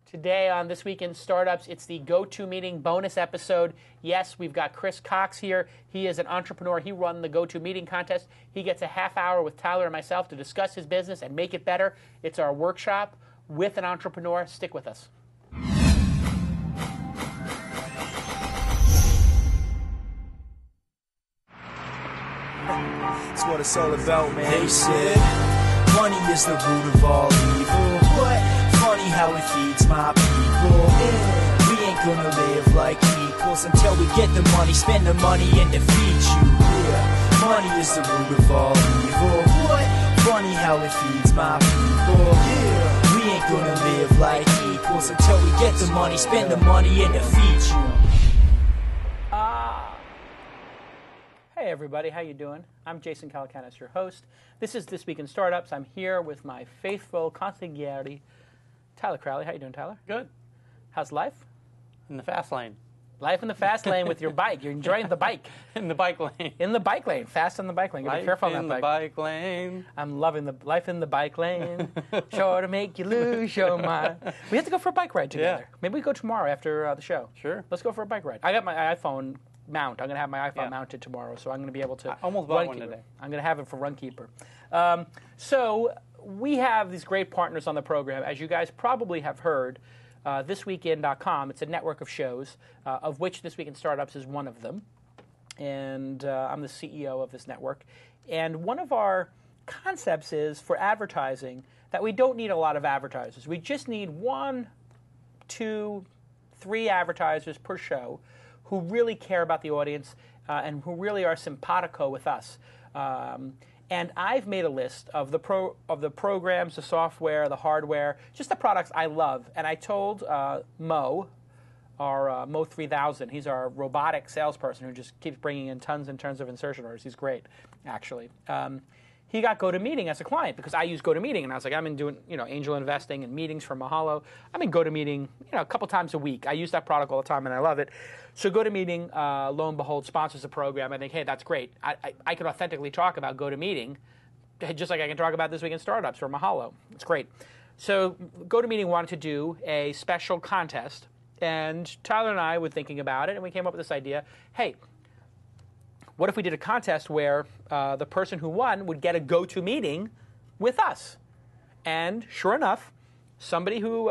Today on This Week in Startups, it's the GoToMeeting bonus episode. Yes, we've got Chris Cox here. He is an entrepreneur. He won the GoToMeeting contest. He gets a half hour with Tyler and myself to discuss his business and make it better. It's our workshop with an entrepreneur. Stick with us. That's what it's all about, man. They said money is the root of all evil. What? Funny how it feeds my people. We ain't gonna live like equals until we get the money, spend the money, and defeat you. Yeah, money is the root of all evil. What? Funny how it feeds my people. Yeah, we ain't gonna live like equals until we get the money, spend the money, and defeat you. Hey everybody, how you doing? I'm Jason Calacanis, your host. This is This Week in Startups. I'm here with my faithful consigliere, Tyler Crowley. How you doing, Tyler? Good. How's life? In the fast lane. Life in the fast lane with your bike. You're enjoying the bike. In the bike lane. In the bike lane. Fast in the bike lane. Be careful on that bike. In the bike lane. I'm loving the life in the bike lane. Sure to make you lose your mind. We have to go for a bike ride together. Yeah. Maybe we go tomorrow after the show. Sure. Let's go for a bike ride. I got my iPhone mount. I'm going to have my iPhone mounted tomorrow, so I'm going to be able to. I almost bought one today. I'm going to have it for Runkeeper. So we have these great partners on the program. As you guys probably have heard, thisweekin.com, it's a network of shows, of which This Week in Startups is one of them. And I'm the CEO of this network. And one of our concepts is for advertising that we don't need a lot of advertisers. We just need 1, 2, 3 advertisers per show who really care about the audience and who really are simpatico with us. And I've made a list of the programs, the software, the hardware, just the products I love. And I told Mo, our Mo 3000, he's our robotic salesperson who just keeps bringing in tons and tons of insertion orders. He's great, actually. He got GoToMeeting as a client because I use GoToMeeting, and I was like, I'm in doing angel investing and meetings for Mahalo. I'm in GoToMeeting a couple times a week. I use that product all the time, and I love it. So GoToMeeting, lo and behold, sponsors the program. I think, hey, that's great. I can authentically talk about GoToMeeting, just like I can talk about This Week in Startups or Mahalo. It's great. So GoToMeeting wanted to do a special contest, and Tyler and I were thinking about it, and we came up with this idea. Hey, what if we did a contest where the person who won would get a GoToMeeting with us? And sure enough, somebody who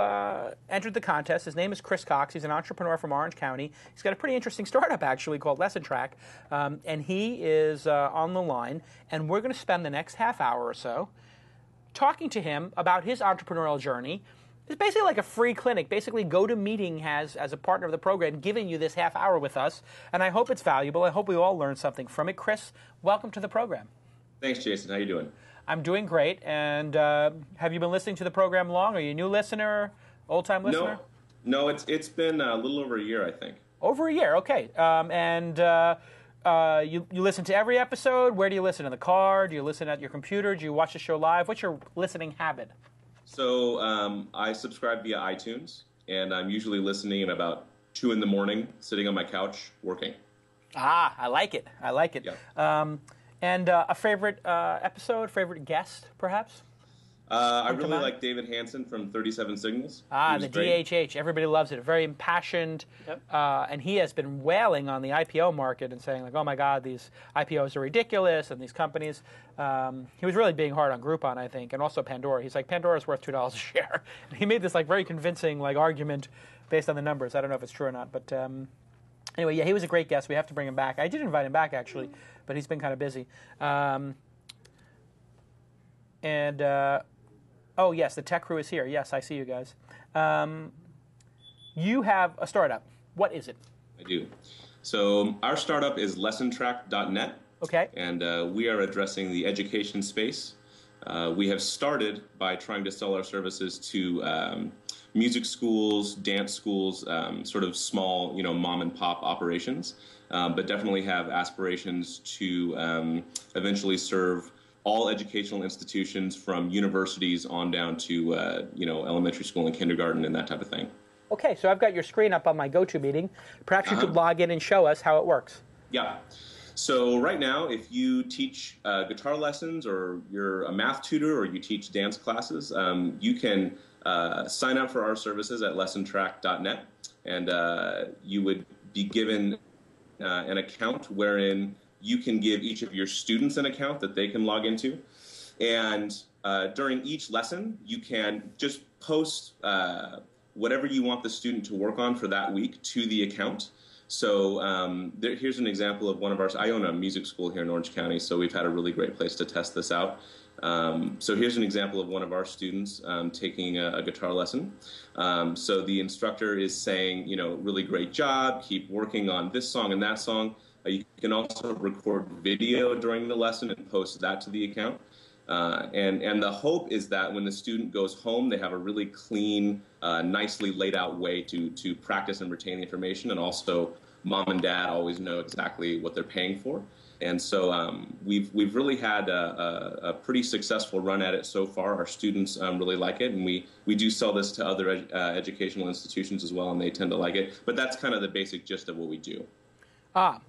entered the contest, his name is Chris Cox. He's an entrepreneur from Orange County. He's got a pretty interesting startup, actually, called LessonTrack. And he is on the line. And we're going to spend the next half hour or so talking to him about his entrepreneurial journey. It's basically like a free clinic. Basically, GoToMeeting has, as a partner of the program, given you this half hour with us, and I hope it's valuable. I hope we all learn something from it. Chris, welcome to the program. Thanks, Jason. How you doing? I'm doing great. And have you been listening to the program long? Are you a new listener, old-time listener? No, it's been a little over a year, I think. Over a year, okay. You listen to every episode? Where do you listen? In the car? Do you listen at your computer? Do you watch the show live? What's your listening habit? So I subscribe via iTunes, and I'm usually listening at about 2 in the morning, sitting on my couch, working. Ah, I like it. I like it. Yeah. And a favorite episode, favorite guest, perhaps? I really like David Hansen from 37 Signals. Ah, the DHH. Everybody loves it. Very impassioned. Yep. And he has been wailing on the IPO market and saying, like, oh, my God, these IPOs are ridiculous, and these companies. He was really being hard on Groupon, I think, and also Pandora. He's like, Pandora's worth $2 a share. And he made this, like, very convincing, like, argument based on the numbers. I don't know if it's true or not. But anyway, yeah, he was a great guest. We have to bring him back. I did invite him back, actually, but he's been kind of busy. Oh, yes, the tech crew is here. Yes, I see you guys. You have a startup. What is it? I do. So our startup is LessonTrack.net. Okay. And we are addressing the education space. We have started by trying to sell our services to music schools, dance schools, sort of small, mom and pop operations, but definitely have aspirations to eventually serve all educational institutions from universities on down to elementary school and kindergarten and that type of thing. Okay, so I've got your screen up on my GoToMeeting. Perhaps you could log in and show us how it works. Yeah. So right now, if you teach guitar lessons or you're a math tutor or you teach dance classes, you can sign up for our services at lessontrack.net, and you would be given an account wherein you can give each of your students an account that they can log into. And during each lesson, you can just post whatever you want the student to work on for that week to the account. So here's an example of one of I own a music school here in Orange County, so we've had a really great place to test this out. So here's an example of one of our students taking a guitar lesson. So the instructor is saying, really great job, keep working on this song and that song. You can also record video during the lesson and post that to the account. And the hope is that when the student goes home, they have a really clean, nicely laid out way to practice and retain the information, and also mom and dad always know exactly what they're paying for. And so we've really had a pretty successful run at it so far. Our students really like it, and we do sell this to other educational institutions as well, and they tend to like it. But that's kind of the basic gist of what we do.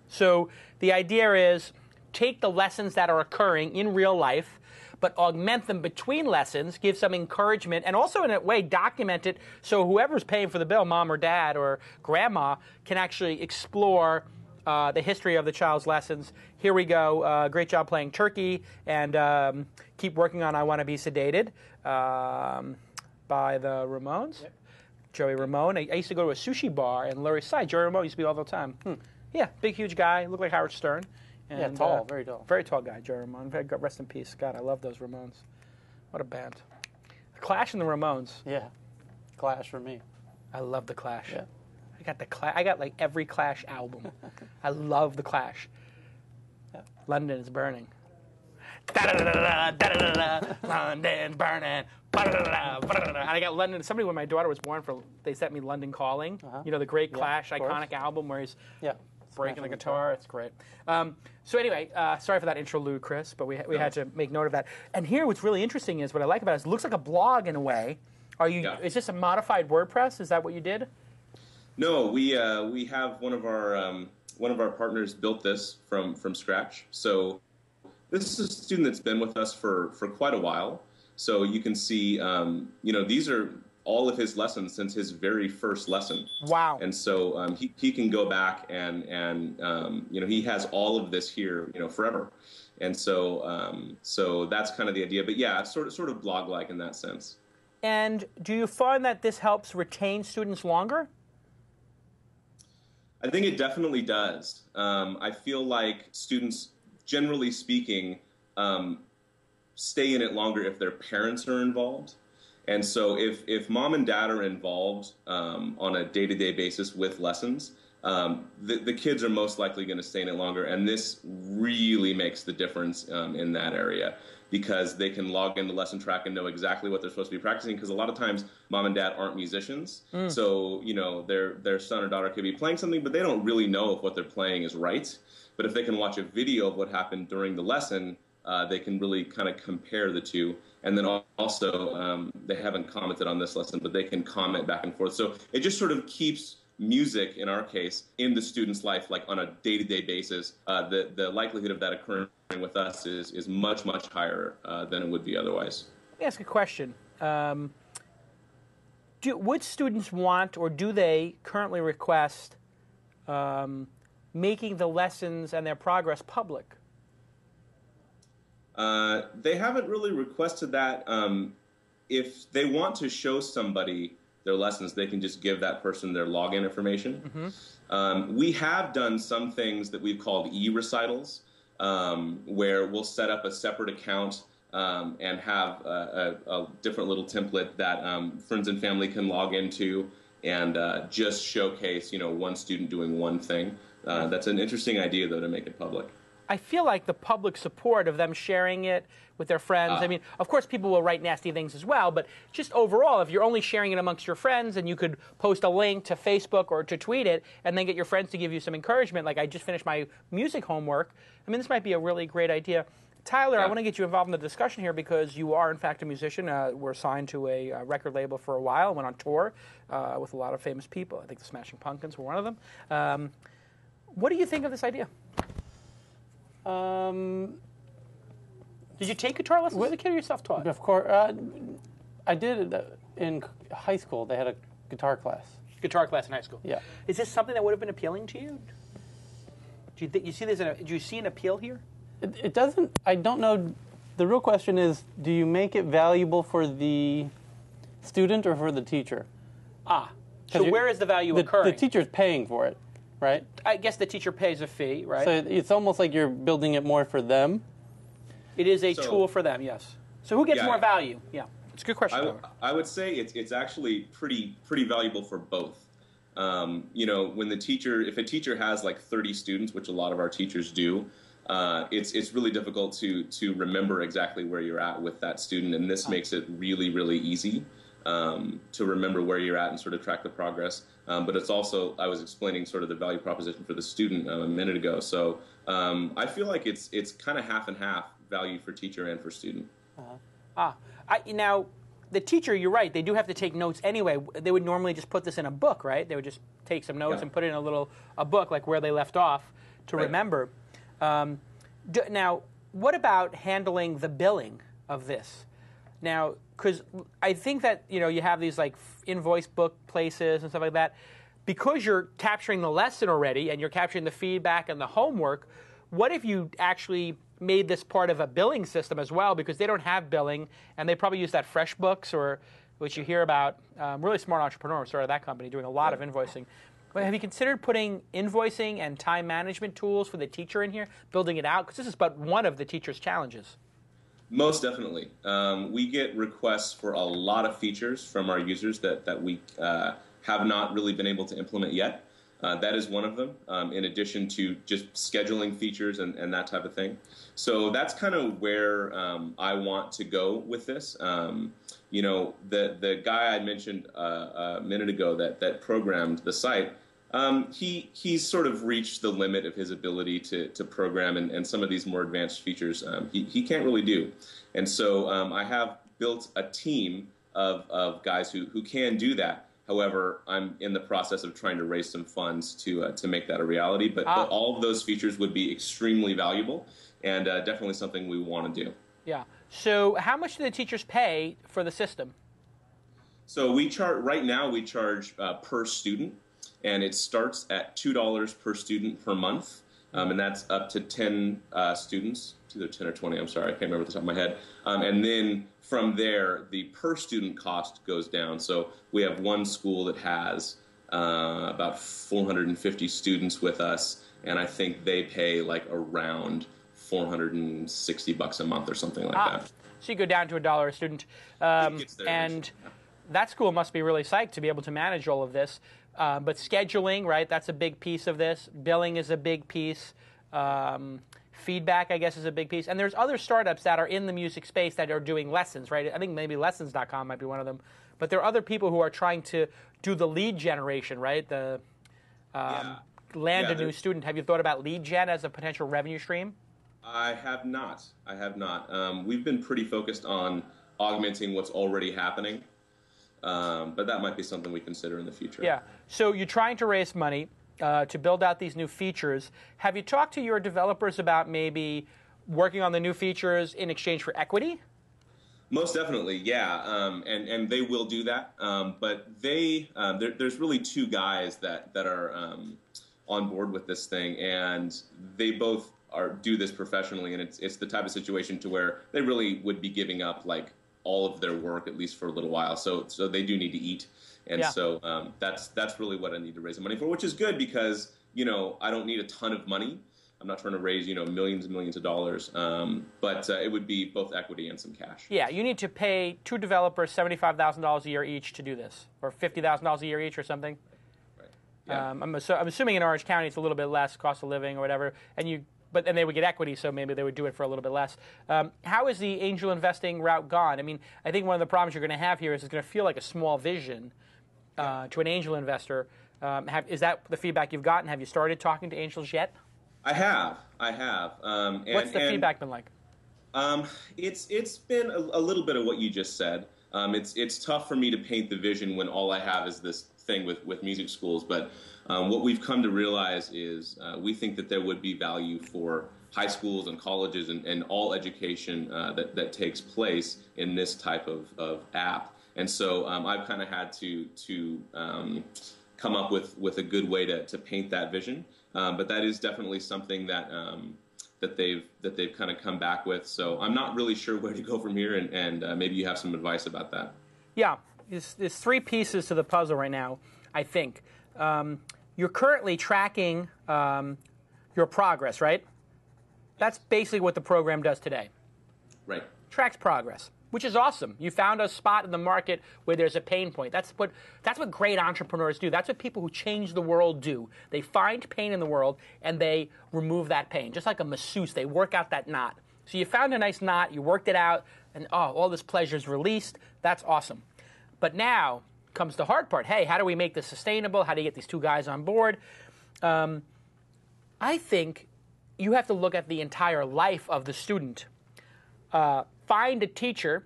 So the idea is take the lessons that are occurring in real life, but augment them between lessons, give some encouragement, and also in a way document it so whoever's paying for the bill, mom or dad or grandma, can actually explore the history of the child's lessons. Here we go. Great job playing Turkey, and keep working on I Want to Be Sedated by the Ramones. Yep. Joey Ramone. I used to go to a sushi bar in Lower East Side. Joey Ramone used to be all the time. Yeah, big, huge guy. Looked like Howard Stern. And, yeah, tall, very tall. Very tall guy, Joey Ramone. Rest in peace. God, I love those Ramones. What a band. The Clash and the Ramones. Yeah, Clash for me. I love the Clash. Yeah. I got like every Clash album. I love the Clash. Yeah. London is burning. Da-da-da-da-da, da-da-da-da, London's burning. And I got London. Somebody, when my daughter was born, they sent me London Calling. The great Clash iconic album where he's breaking the guitar. It's great. So anyway, sorry for that interlude, Chris, but we had to make note of that. And here, what's really interesting is what I like about it is it looks like a blog in a way. Is this a modified WordPress? Is that what you did? No, we have one of our partners built this from scratch. So this is a student that's been with us for quite a while. So you can see, these are all of his lessons since his very first lesson. Wow! And so he can go back and he has all of this here, forever. And so that's kind of the idea. But yeah, it's sort of blog-like in that sense. And do you find that this helps retain students longer? I think it definitely does. I feel like students, generally speaking, stay in it longer if their parents are involved. And so if mom and dad are involved on a day-to-day basis with lessons, the kids are most likely going to stay in it longer. And this really makes the difference in that area, because they can log into LessonTrack and know exactly what they're supposed to be practicing, because a lot of times mom and dad aren't musicians. So, their son or daughter could be playing something, but they don't really know if what they're playing is right. But if they can watch a video of what happened during the lesson, they can really kind of compare the two. And then also, they haven't commented on this lesson, but they can comment back and forth. So it just sort of keeps music, in our case, in the student's life, like on a day-to-day basis. The likelihood of that occurring with us is much, much higher than it would be otherwise. Let me ask a question. Would students want, or do they currently request, making the lessons and their progress public? They haven't really requested that. If they want to show somebody their lessons, they can just give that person their login information. We have done some things that we've called e-recitals, where we'll set up a separate account and have a different little template that friends and family can log into and just showcase, one student doing one thing. That's an interesting idea, though, to make it public. I feel like the public support of them sharing it with their friends. I mean, of course, people will write nasty things as well, but just overall, if you're only sharing it amongst your friends and you could post a link to Facebook or to tweet it and then get your friends to give you some encouragement, like I just finished my music homework, I mean, this might be a really great idea. Tyler, I want to get you involved in the discussion here because you are, in fact, a musician. We're signed to a record label for a while, went on tour with a lot of famous people. I think the Smashing Pumpkins were one of them. What do you think of this idea? Did you take guitar lessons as a kid or you self-taught? Of course. I did in high school, they had a guitar class. Guitar class in high school. Yeah. Is this something that would have been appealing to you? Do you think you see this? Do you see an appeal here? It doesn't. I don't know. The real question is, do you make it valuable for the student or for the teacher? So where is the value occurring? The teacher's paying for it, right? I guess the teacher pays a fee, right? So it's almost like you're building it more for them. It is a tool for them, yes. So who gets more value? Yeah, it's a good question. I would say it's actually pretty valuable for both. When if a teacher has like 30 students, which a lot of our teachers do, it's really difficult to remember exactly where you're at with that student, and this makes it really, really easy to remember where you're at and sort of track the progress. But it's also, I was explaining sort of the value proposition for the student a minute ago. So I feel like it's kind of half and half value for teacher and for student. Now, the teacher, you're right, they do have to take notes anyway. They would normally just put this in a book, right? They would just take some notes and put it in a book, like where they left off, to remember. Now, what about handling the billing of this? Now, because I think that you have these like invoice book places and stuff like that. Because you're capturing the lesson already and you're capturing the feedback and the homework, what if you actually made this part of a billing system as well? Because they don't have billing, and they probably use that FreshBooks, or which you hear about. Really smart entrepreneur started that company doing a lot of invoicing. But have you considered putting invoicing and time management tools for the teacher in here, building it out? Because this is but one of the teacher's challenges. Most definitely. We get requests for a lot of features from our users that we have not really been able to implement yet. That is one of them, in addition to just scheduling features and that type of thing. So that's kind of where I want to go with this. The guy I mentioned a minute ago that programmed the site, he's sort of reached the limit of his ability to program, and some of these more advanced features he can't really do. And so I have built a team of guys who can do that. However, I'm in the process of trying to raise some funds to make that a reality. But all of those features would be extremely valuable, and definitely something we want to do. Yeah. So how much do the teachers pay for the system? So right now we charge per student, and it starts at $2 per student per month, and that's up to 10 students. It's either 10 or 20, I'm sorry, I can't remember off the top of my head. And then from there, the per student cost goes down. So we have one school that has about 450 students with us, and I think they pay like around $460 a month or something like that. So you go down to $1 a student. And that school must be really psyched to be able to manage all of this. But scheduling, right, that's a big piece of this. Billing is a big piece. Feedback, I guess, is a big piece. And there's other startups that are in the music space that are doing lessons, right? I think maybe lessons.com might be one of them. But there are other people who are trying to do the lead generation, right? The land a new student. Have you thought about lead gen as a potential revenue stream? I have not. We've been pretty focused on augmenting what's already happening. But that might be something we consider in the future. Yeah. So you're trying to raise money to build out these new features. Have you talked to your developers about maybe working on the new features in exchange for equity? Most definitely, yeah. And they will do that. But there's really two guys that are on board with this thing, and they both do this professionally, and it's the type of situation to where they really would be giving up like all of their work, at least for a little while. So they do need to eat. And so that's really what I need to raise the money for, which is good because, I don't need a ton of money. I'm not trying to raise, millions and millions of dollars. But it would be both equity and some cash. Yeah, you need to pay two developers $75,000 a year each to do this, or $50,000 a year each or something. Right. Yeah. I'm assuming in Orange County it's a little bit less cost of living or whatever, and they would get equity, so maybe they would do it for a little bit less. How is the angel investing route gone? I mean, I think one of the problems you're going to have here is it's going to feel like a small vision to an angel investor. Is that the feedback you've gotten? Have you started talking to angels yet? I have. What's the feedback been like? It's been a little bit of what you just said. It's tough for me to paint the vision when all I have is this thing with music schools, but what we've come to realize is we think that there would be value for high schools and colleges and all education that takes place in this type of app. And so I've kind of had to come up with a good way to paint that vision. But that is definitely something that that they've kind of come back with. So I'm not really sure where to go from here, and maybe you have some advice about that. Yeah, there's three pieces to the puzzle right now, I think. You're currently tracking your progress, right? That's basically what the program does today. Right. Tracks progress, which is awesome. You found a spot in the market where there's a pain point. That's what great entrepreneurs do. That's what people who change the world do. They find pain in the world and they remove that pain. Just like a masseuse, they work out that knot. So you found a nice knot, you worked it out, and all this pleasure is released. That's awesome. But now comes the hard part. Hey, how do we make this sustainable? How do you get these two guys on board? I think you have to look at the entire life of the student. Find a teacher,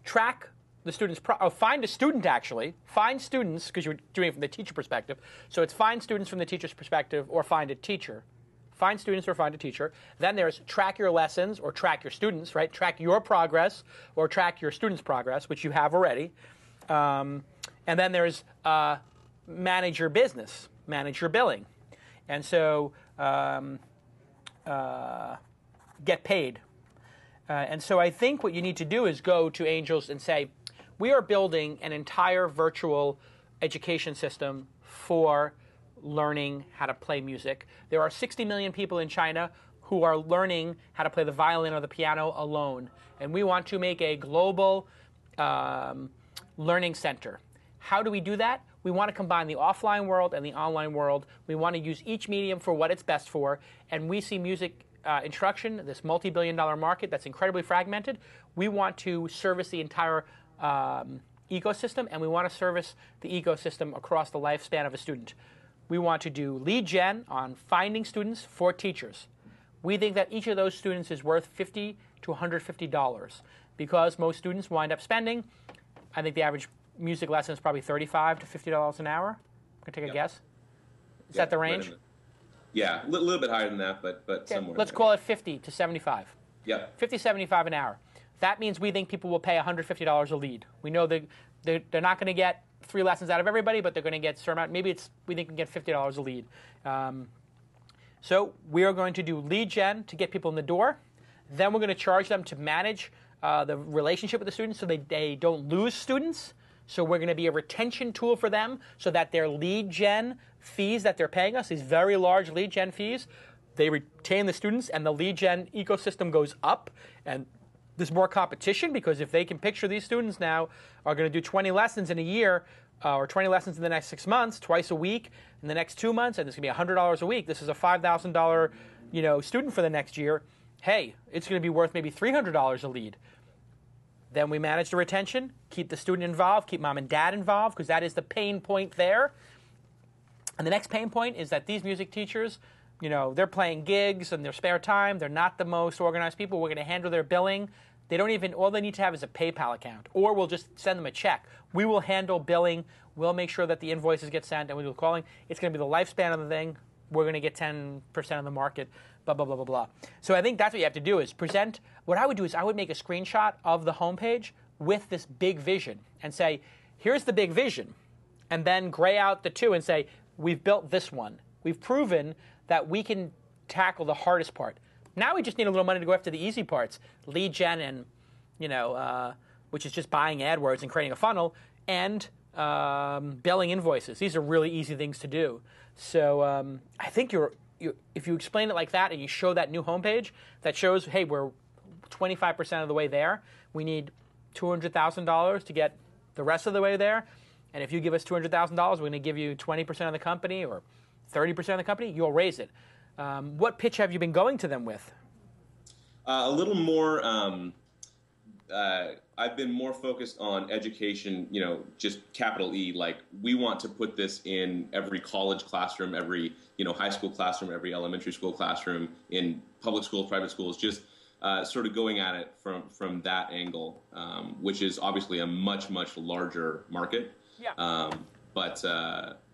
track the student's find a student actually, find students, because you're doing it from the teacher perspective. So it's find students from the teacher's perspective or find a teacher. Find students or find a teacher. Then there's track your lessons or track your students, right? Track your progress or track your students' progress, which you have already. And then there's manage your business, manage your billing. And so get paid. And so I think what you need to do is go to Angels and say, we are building an entire virtual education system for learning how to play music. There are 60 million people in China who are learning how to play the violin or the piano alone. And we want to make a global learning center. How do we do that? We want to combine the offline world and the online world. We want to use each medium for what it's best for. And we see music instruction, this multi-billion-dollar market that's incredibly fragmented. We want to service the entire ecosystem, and we want to service the ecosystem across the lifespan of a student. We want to do lead gen on finding students for teachers. We think that each of those students is worth $50 to $150 because most students wind up spending, I think the average music lesson is probably $35 to $50 an hour. I'm going to take a guess. Is that the range? Yeah, a little bit higher than that, but somewhere. Let's call it 50 to 75. Yeah. 50, 75 an hour. That means we think people will pay $150 a lead. We know they're not going to get 3 lessons out of everybody, but they're going to get certain amount. Maybe we think we can get $50 a lead. So we are going to do lead gen to get people in the door. Then we're going to charge them to manage the relationship with the students so they don't lose students. So we're going to be a retention tool for them so that their lead gen fees that they're paying us, these very large lead gen fees, they retain the students and the lead gen ecosystem goes up. And there's more competition because if they can picture these students now are going to do 20 lessons in a year or 20 lessons in the next 6 months, twice a week, in the next 2 months, and it's going to be $100 a week. This is a $5,000 student for the next year. Hey, it's going to be worth maybe $300 a lead. Then we manage the retention, keep the student involved, keep mom and dad involved, because that is the pain point there. And the next pain point is that these music teachers, they're playing gigs in their spare time. They're not the most organized people. We're going to handle their billing. All they need to have is a PayPal account, or we'll just send them a check. We will handle billing. We'll make sure that the invoices get sent, and we'll do calling. It's going to be the lifespan of the thing. We're going to get 10% of the market, blah, blah, blah, blah, blah. So I think that's what you have to do is present. What I would do is I would make a screenshot of the homepage with this big vision and say, here's the big vision, and then gray out the two and say, we've built this one. We've proven that we can tackle the hardest part. Now we just need a little money to go after the easy parts, lead gen and, which is just buying AdWords and creating a funnel, and billing invoices. These are really easy things to do. So I think if you explain it like that and you show that new homepage that shows, hey, we're 25% of the way there. We need $200,000 to get the rest of the way there. And if you give us $200,000, we're going to give you 20% of the company or 30% of the company. You'll raise it. What pitch have you been going to them with? A little more. I've been more focused on education, just capital E. Like, we want to put this in every college classroom, every, high school classroom, every elementary school classroom, in public schools, private schools, just sort of going at it from that angle, which is obviously a much, much larger market. Yeah.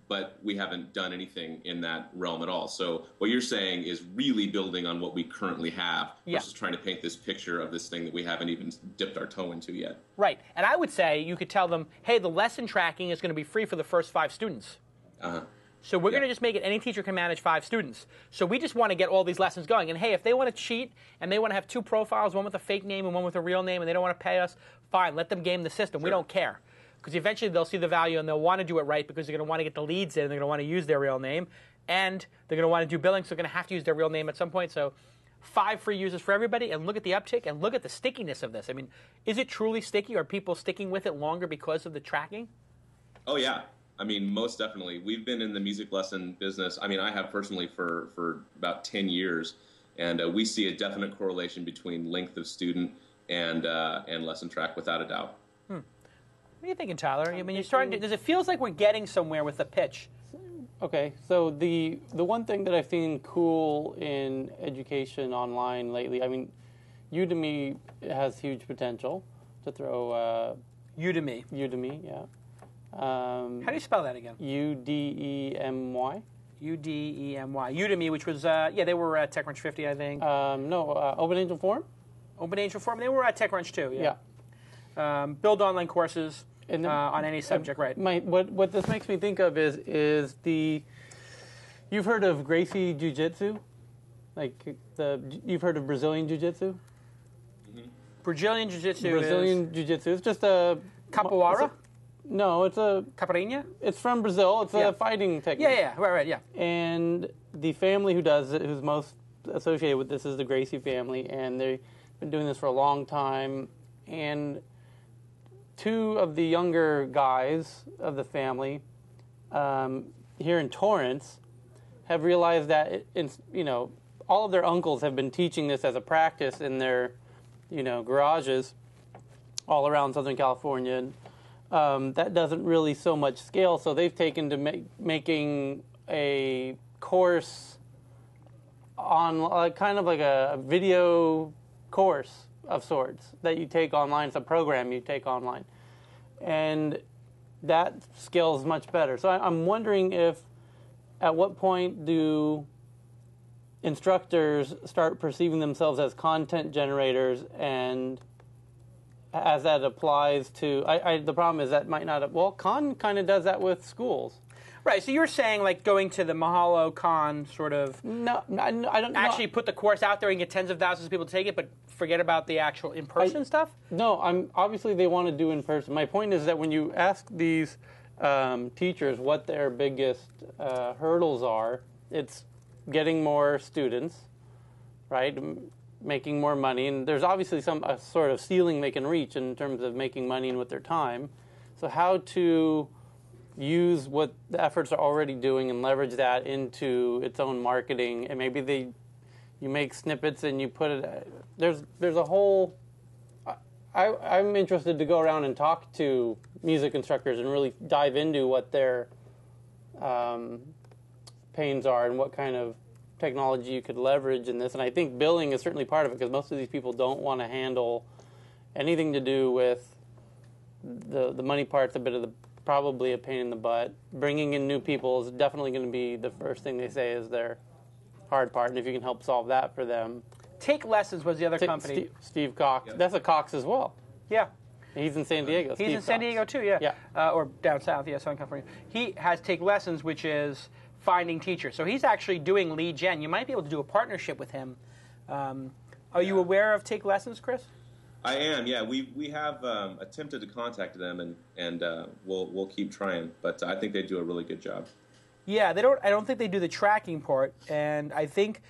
but we haven't done anything in that realm at all. So what you're saying is really building on what we currently have versus trying to paint this picture of this thing that we haven't even dipped our toe into yet. Right. And I would say you could tell them, hey, the lesson tracking is going to be free for the first 5 students. So we're going to just make it any teacher can manage 5 students. So we just want to get all these lessons going. And hey, if they want to cheat and they want to have 2 profiles, one with a fake name and one with a real name, and they don't want to pay us, fine, let them game the system. We don't care. Because eventually they'll see the value and they'll want to do it right because they're going to want to get the leads in and they're going to want to use their real name. And they're going to want to do billing, so they're going to have to use their real name at some point. So 5 free users for everybody, and look at the uptick and look at the stickiness of this. I mean, is it truly sticky? Are people sticking with it longer because of the tracking? Oh, yeah. I mean, most definitely. We've been in the music lesson business. I mean, I have personally for about 10 years, and we see a definite correlation between length of student and lesson track, without a doubt. What are you thinking, Tyler? I mean, you're starting to, does it feels like we're getting somewhere with the pitch? Okay, so the one thing that I've seen cool in education online lately, I mean, Udemy has huge potential to throw. Udemy. Udemy, yeah. How do you spell that again? Udemy. Udemy. Udemy, which was, they were at TechCrunch 50, I think. Open Angel Forum? Open Angel Forum. They were at TechCrunch too, Yeah. Build online courses And on any subject, right? What this makes me think of is you've heard of Gracie Jiu-Jitsu? You've heard of Brazilian Jiu-Jitsu? Brazilian Jiu-Jitsu Brazilian Jiu-Jitsu. It's just a... Capoeira? No, it's a... Caipirinha? It's from Brazil. It's a fighting technique. Right, And the family who does it, who's most associated with this, is the Gracie family, and they've been doing this for a long time. And 2 of the younger guys of the family here in Torrance have realized that all of their uncles have been teaching this as a practice in their garages all around Southern California. That doesn't really so much scale, so they've taken to making a course on kind of like a video course of sorts that you take online. It's a program you take online, and that scales much better. So I'm wondering at what point do instructors start perceiving themselves as content generators, and as that applies to, the problem is that might not, Khan kind of does that with schools. Right, so you're saying like going to the Mahalo Khan sort of... No, I don't actually put the course out there and get tens of thousands of people to take it, but forget about the actual in-person stuff? No, obviously they want to do in-person. My point is that when you ask these teachers what their biggest hurdles are, it's getting more students, right? Making more money, and there's obviously a sort of ceiling they can reach in terms of making money and with their time. So how to use what the efforts are already doing and leverage that into its own marketing, and maybe you make snippets and you put it. There's a whole. I'm interested to go around and talk to music instructors and really dive into what their pains are and what kind of technology you could leverage in this. And I think billing is certainly part of it, because most of these people don't want to handle anything to do with the money part's probably a pain in the butt. Bringing in new people is definitely going to be the first thing they say is their hard part, and if you can help solve that for them. TakeLessons was the other company. Steve Cox. Yep. That's a Cox as well. Yeah. He's in San Diego. He's in San Diego too, yeah. Or down south, Southern California. He has TakeLessons, which is finding teachers. So he's actually doing lead gen. You might be able to do a partnership with him. Are you aware of TakeLessons, Chris? I am, yeah. We have attempted to contact them, and we'll keep trying. But I think they do a really good job. Yeah, they don't. I don't think they do the tracking part, and I think,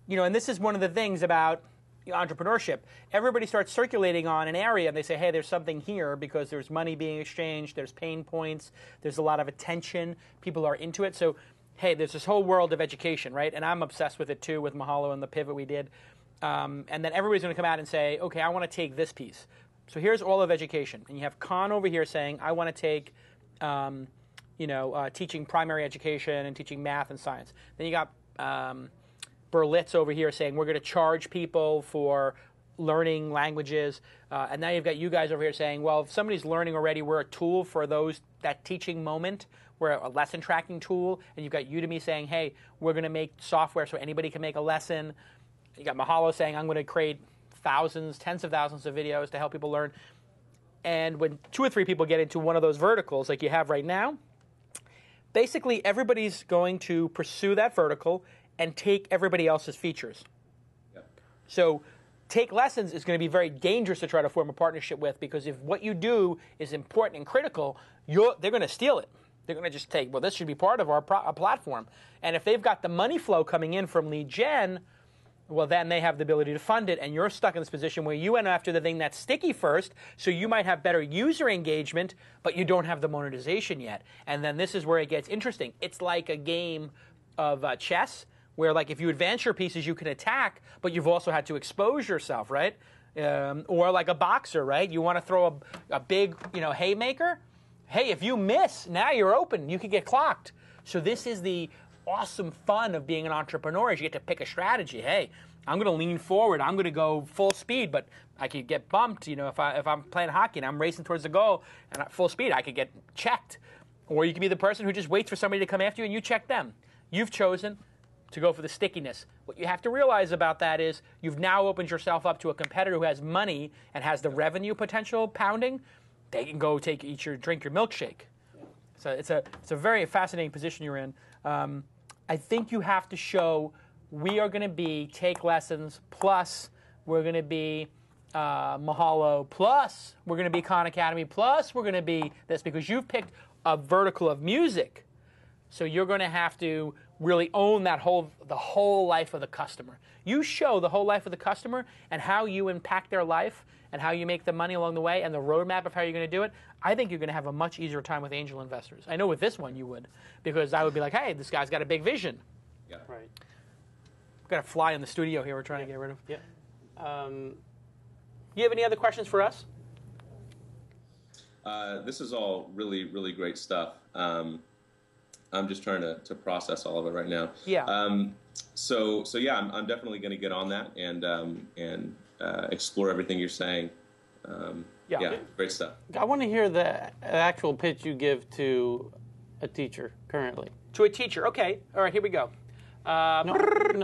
and this is one of the things about entrepreneurship. Everybody starts circulating on an area, and they say, hey, there's something here because there's money being exchanged, there's pain points, there's a lot of attention, people are into it. So, hey, there's this whole world of education, right? And I'm obsessed with it too, with Mahalo and the pivot we did. And then everybody's going to come out and say, okay, I want to take this piece. So here's all of education. And you have Khan over here saying, I want to take, teaching primary education and teaching math and science. Then you got Berlitz over here saying, we're going to charge people for learning languages, and now you've got you guys over here saying, well, if somebody's learning already, we're a tool for that teaching moment. We're a lesson tracking tool, and you've got Udemy saying, hey, we're going to make software so anybody can make a lesson. You got Mahalo saying, I'm going to create thousands, tens of thousands of videos to help people learn. And when 2 or 3 people get into one of those verticals like you have right now, basically everybody's going to pursue that vertical and take everybody else's features. Yep. So TakeLessons is going to be very dangerous to try to form a partnership with, because if what you do is important and critical, they're going to steal it. They're going to just take, well, this should be part of our platform. And if they've got the money flow coming in from lead gen, well, then they have the ability to fund it, and you're stuck in this position where you went after the thing that's sticky first, so you might have better user engagement, but you don't have the monetization yet. And then this is where it gets interesting. It's like a game of chess, where like if you advance your pieces, you can attack, but you've also had to expose yourself, right? Or like a boxer, right? You want to throw a big, haymaker? Hey, if you miss, now you're open. You could get clocked. So this is the awesome fun of being an entrepreneur, is you get to pick a strategy. Hey, I'm going to lean forward. I'm going to go full speed, but I could get bumped. If I'm playing hockey and I'm racing towards the goal and at full speed, I could get checked. Or you could be the person who just waits for somebody to come after you and you check them. You've chosen to go for the stickiness. What you have to realize about that is you've now opened yourself up to a competitor who has money and has the revenue potential pounding. They can go drink your milkshake. So it's a very fascinating position you're in. I think you have to show we are going to be TakeLessons, plus we're going to be Mahalo, plus we're going to be Khan Academy, plus we're going to be this, because you've picked a vertical of music. So you're going to have to really own the whole life of the customer. You show the whole life of the customer and how you impact their life and how you make the money along the way and the roadmap of how you're going to do it. I think you're going to have a much easier time with angel investors. I know with this one you would, because I would be like, hey, this guy's got a big vision. Yeah. Right. We've got a fly in the studio here we're trying to get rid of. Yeah. You have any other questions for us? This is all really, really great stuff. I'm just trying to process all of it right now. Yeah. So yeah, I'm definitely going to get on that and explore everything you're saying. Yeah, great stuff. I want to hear the actual pitch you give to a teacher currently. To a teacher. Okay. All right, here we go. No,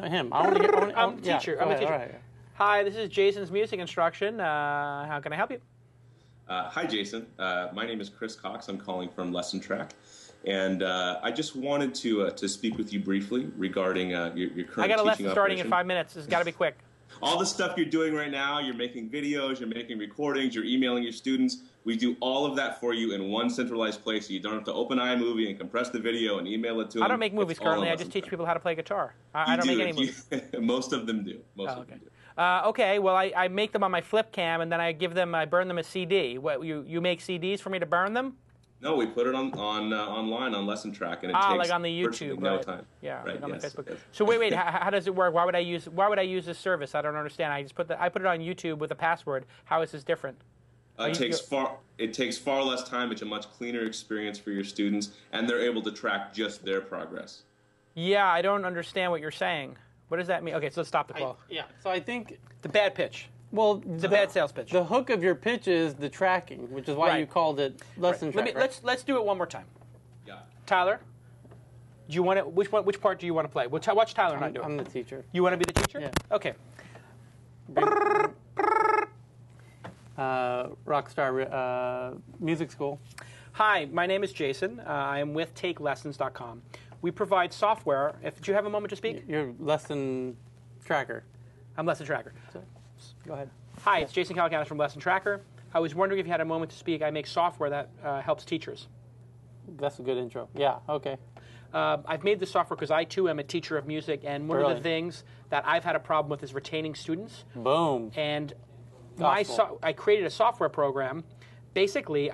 him. I want to hear. I'm a teacher. I'm a teacher. All right. Hi, this is Jason's music instruction. How can I help you? Hi, Jason. My name is Chris Cox. I'm calling from LessonTrack. And I just wanted to speak with you briefly regarding your current teaching operation. I got a lesson starting in 5 minutes. It's got to be quick. All the stuff you're doing right now, you're making videos, you're making recordings, you're emailing your students. We do all of that for you in one centralized place, so you don't have to open iMovie and compress the video and email it to them. I don't make movies currently. I just teach people how to play guitar. I don't make any movies. Most of them do. Most of them do. Okay, well, I make them on my flip cam, and then I burn them a CD. What, you make CDs for me to burn them? No, we put it online on LessonTrack, and it takes like on the YouTube, no time. Yeah, right, like on yes, my Facebook. yes. So wait, how does it work? Why would I use this service? I don't understand. I put it on YouTube with a password. How is this different? It takes far less time. It's a much cleaner experience for your students, and they're able to track just their progress. Yeah, I don't understand what you're saying. What does that mean? Okay, so let's stop the call. So I think the bad pitch. Well, it's a bad sales pitch. The hook of your pitch is the tracking, which is why you called it LessonTrack. Right. Let's do it one more time. Yeah. Tyler, do you want to? Which part do you want to play? Watch Tyler not do it. I'm the teacher. You want to be the teacher? Yeah. Okay. Rockstar Music School. Hi, my name is Jason. I am with TakeLessons.com. We provide software. Do you have a moment to speak? You're lesson tracker. I'm Lesson Tracker. Go ahead. Hi, it's Jason Calacanis from Lesson Tracker. I was wondering if you had a moment to speak. I make software that helps teachers. That's a good intro. Yeah, okay. I've made this software because I, too, am a teacher of music, and one of the things that I've had a problem with is retaining students. Boom. And I created a software program. Basically,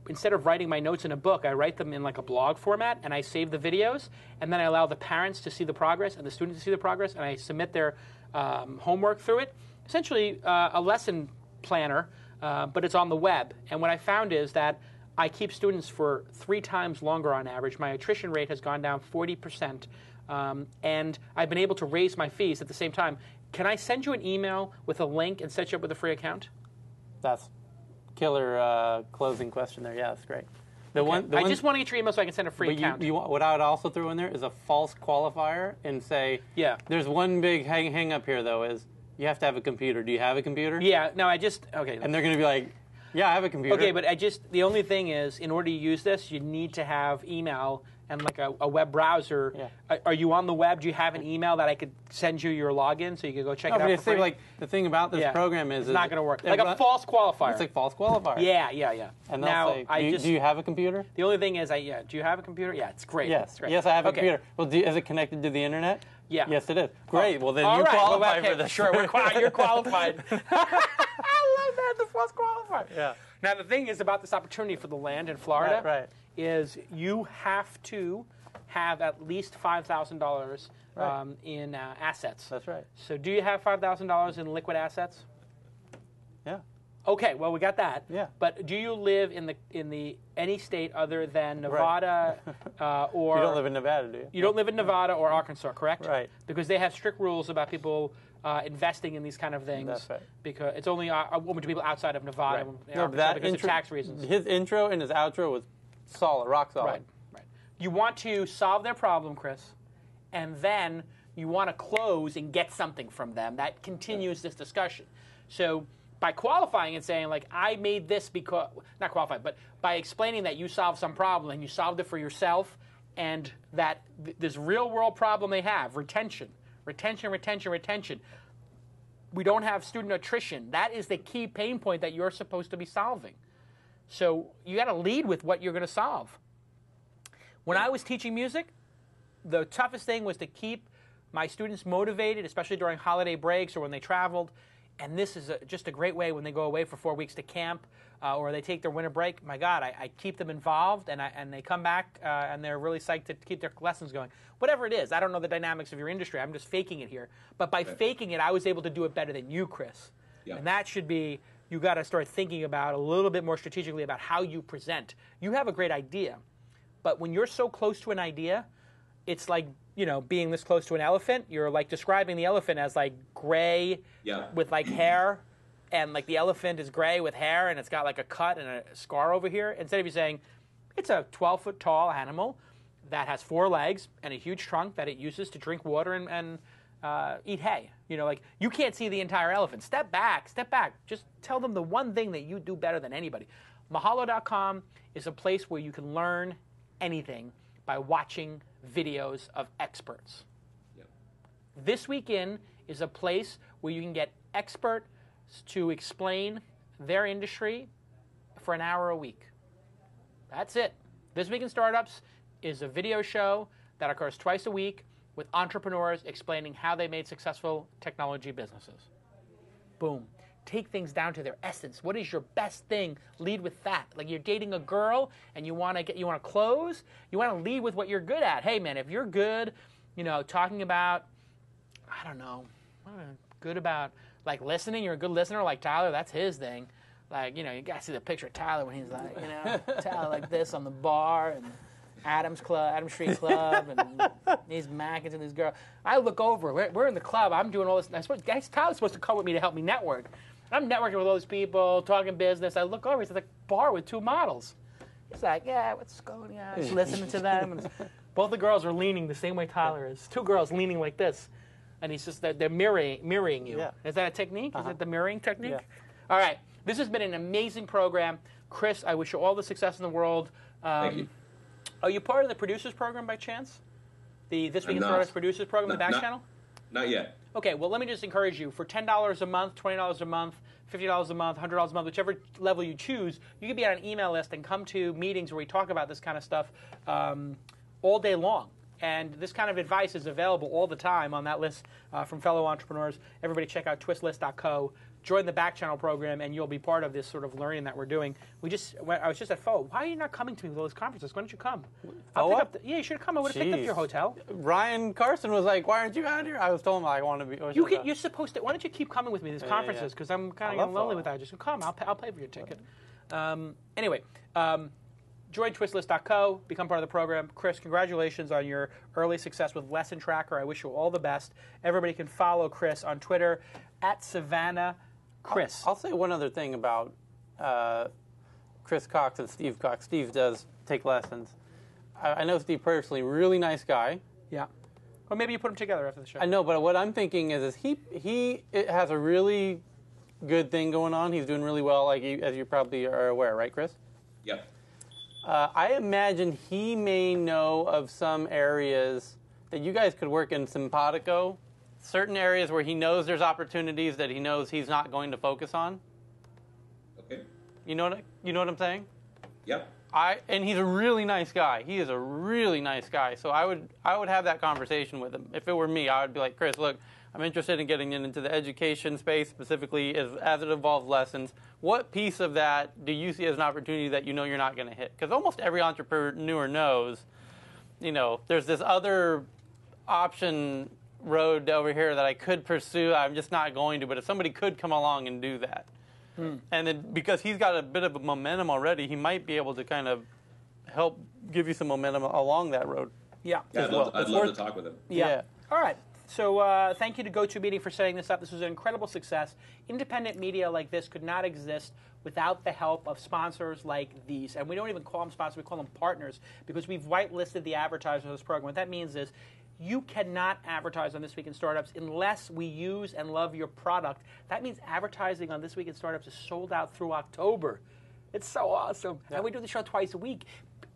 instead of writing my notes in a book, I write them in like a blog format, and I save the videos, and then I allow the parents to see the progress and the students to see the progress, and I submit their homework through it. Essentially, a lesson planner, but it's on the web. And what I found is that I keep students for 3 times longer on average. My attrition rate has gone down 40%, and I've been able to raise my fees at the same time. can I send you an email with a link and set you up with a free account? That's killer closing question there. Yeah, that's great. I just want to get your email so I can send a free account. What I would also throw in there is a false qualifier and say, there's one big hang up here, though, is you have to have a computer. Do you have a computer? Yeah, no, okay. And they're going to be like, yeah, I have a computer. Okay, but the only thing is, in order to use this, you need to have email and like a web browser. Yeah. Are you on the web? Do you have an email that I could send you your login so you could go check it out for free? Like, the thing about this program is... It's not going to work. Like a false qualifier. It's like false qualifier. Yeah. And now, say, do you have a computer? The only thing is, do you have a computer? Yeah, it's great. Yes, it's great. Yes, I have a computer. Well, is it connected to the internet? Yeah. Yes, it is. Great. Well, then you qualify for this. Sure, you're qualified. I love that, the false qualifier. Yeah. Now, the thing is about this opportunity for the land in Florida is you have to have at least $5,000 in assets. That's right. So do you have $5,000 in liquid assets? Yeah. Okay, well, we got that. Yeah. But do you live in the any state other than Nevada or... You don't live in Nevada, do you? You don't live in Nevada or Arkansas, correct? Right. Because they have strict rules about people investing in these kind of things. That's right. Because it's only open to people outside of Nevada and No, Arkansas because of tax reasons. His intro and his outro was solid, rock solid. Right. You want to solve their problem, Chris, and then you want to close and get something from them. That continues this discussion. So by qualifying and saying, like, I made this because, not qualified, but by explaining that you solved some problem and you solved it for yourself and that this real-world problem they have, retention. We don't have student attrition. That is the key pain point that you're supposed to be solving. So you got to lead with what you're going to solve. When I was teaching music, the toughest thing was to keep my students motivated, especially during holiday breaks or when they traveled. And this is just a great way when they go away for 4 weeks to camp or they take their winter break. My God, I keep them involved, and they come back and they're really psyched to keep their lessons going. Whatever it is, I don't know the dynamics of your industry. I'm just faking it here. But by faking it, I was able to do it better than you, Chris. Yeah. And that should be, you got to start thinking about a little bit more strategically about how you present. You have a great idea. But when you're so close to an idea, it's like, being this close to an elephant. You're like describing the elephant as like gray with like hair, and like the elephant is gray with hair, and it's got like a cut and a scar over here. Instead of you saying, it's a 12-foot tall animal that has 4 legs and a huge trunk that it uses to drink water and eat hay. You can't see the entire elephant. Step back. Just tell them the one thing that you do better than anybody. Mahalo.com is a place where you can learn anything by watching videos of experts. Yep. This Weekend is a place where you can get experts to explain their industry for an hour a week. That's it. This Week in Startups is a video show that occurs twice a week with entrepreneurs explaining how they made successful technology businesses. Boom. Take things down to their essence. What is your best thing? Lead with that. Like you're dating a girl and you want to close. You want to lead with what you're good at. Hey man, if you're good, talking about, I don't know, good about like listening. You're a good listener, like Tyler. That's his thing. Like you gotta see the picture of Tyler when he's like, Tyler like this on the bar and Adams Street Club, and he's macking to this girl. I look over. We're in the club. I'm doing all this. Tyler's supposed to come with me to help me network. I'm networking with all those people, talking business. I look over. He's at the bar with 2 models. He's like, yeah, what's going on? He's listening to them. And both the girls are leaning the same way Tyler is. 2 girls leaning like this. And he's just, they're mirroring you. Yeah. Is that a technique? Is it the mirroring technique? Yeah. All right. This has been an amazing program. Chris, I wish you all the success in the world. Thank you. Are you part of the producers program by chance? The This Week in Startups producers program, the back channel? Not yet. Okay, well, let me just encourage you. For $10 a month, $20 a month, $50 a month, $100 a month, whichever level you choose, you can be on an email list and come to meetings where we talk about this kind of stuff all day long. And this kind of advice is available all the time on that list from fellow entrepreneurs. Everybody check out twistlist.co. Join the back channel program, and you'll be part of this sort of learning that we're doing. I was just at FO. Why are you not coming to those conferences? Why don't you come? You should have come. I would have picked up your hotel. Ryan Carson was like, "Why aren't you out here?" I was told him I want to be. You're supposed to. Why don't you keep coming with me to these conferences? Because I'm kind of lonely without you. So come. I'll pay for your ticket. Anyway, join twistlist.co, become part of the program. Chris, congratulations on your early success with Lesson Tracker. I wish you all the best. Everybody can follow Chris on Twitter at Savannah Chris. I'll say one other thing about Chris Cox and Steve Cox. Steve does TakeLessons. I know Steve personally, really nice guy. Yeah. Well, maybe you put them together after the show. I know, but what I'm thinking is he has a really good thing going on. He's doing really well, as you probably are aware, right, Chris? Yep. I imagine he may know of some areas that you guys could work in simpatico, certain areas where he knows there's opportunities that he knows he's not going to focus on. Okay. You know what I'm saying? Yep. And he's a really nice guy. He is a really nice guy. So I would have that conversation with him. If it were me, I would be like, Chris, look, I'm interested in getting into the education space, specifically as it involves lessons. What piece of that do you see as an opportunity that you know you're not going to hit? Because almost every entrepreneur knows, there's this other option road over here that I could pursue. I'm just not going to. But if somebody could come along and do that, and then because he's got a bit of a momentum already, he might be able to kind of help give you some momentum along that road. Yeah. I'd love to talk with him. Yeah. All right. So thank you to GoToMeeting for setting this up. This was an incredible success. Independent media like this could not exist without the help of sponsors like these. And we don't even call them sponsors, we call them partners, because we've whitelisted the advertisers of this program. What that means is you cannot advertise on This Week in Startups unless we use and love your product. That means advertising on This Week in Startups is sold out through October. It's so awesome. Yeah. And we do the show twice a week.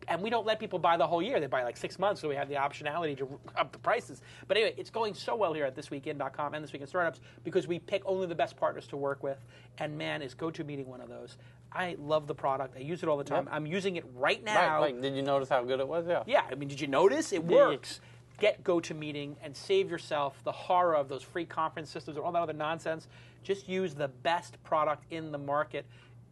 And we don't let people buy the whole year. They buy like 6 months, so we have the optionality to up the prices. But anyway, it's going so well here at thisweekin.com and This Week in Startups because we pick only the best partners to work with. And man, is GoToMeeting one of those. I love the product. I use it all the time. Yep. I'm using it right now. Right. Did you notice how good it was? Yeah. Yeah. I mean, did you notice? It works. Get GoToMeeting and save yourself the horror of those free conference systems or all that other nonsense. Just use the best product in the market.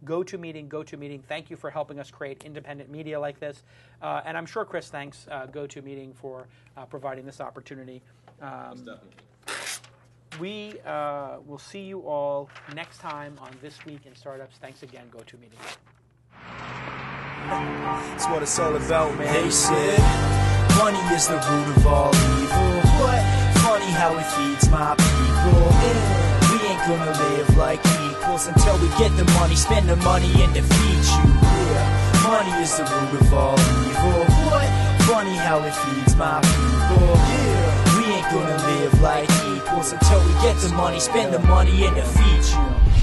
GoToMeeting. Thank you for helping us create independent media like this. And I'm sure Chris thanks GoToMeeting for providing this opportunity. We will see you all next time on This Week in Startups. Thanks again, GoToMeeting. That's what it's all about, man. They said money is the root of all evil. What? Funny how it feeds my people. We ain't gonna live like equals until we get the money, spend the money and defeat you. Yeah, money is the root of all evil. What? Funny how it feeds my people. Yeah, we ain't gonna live like equals until we get the money, spend the money and defeat you.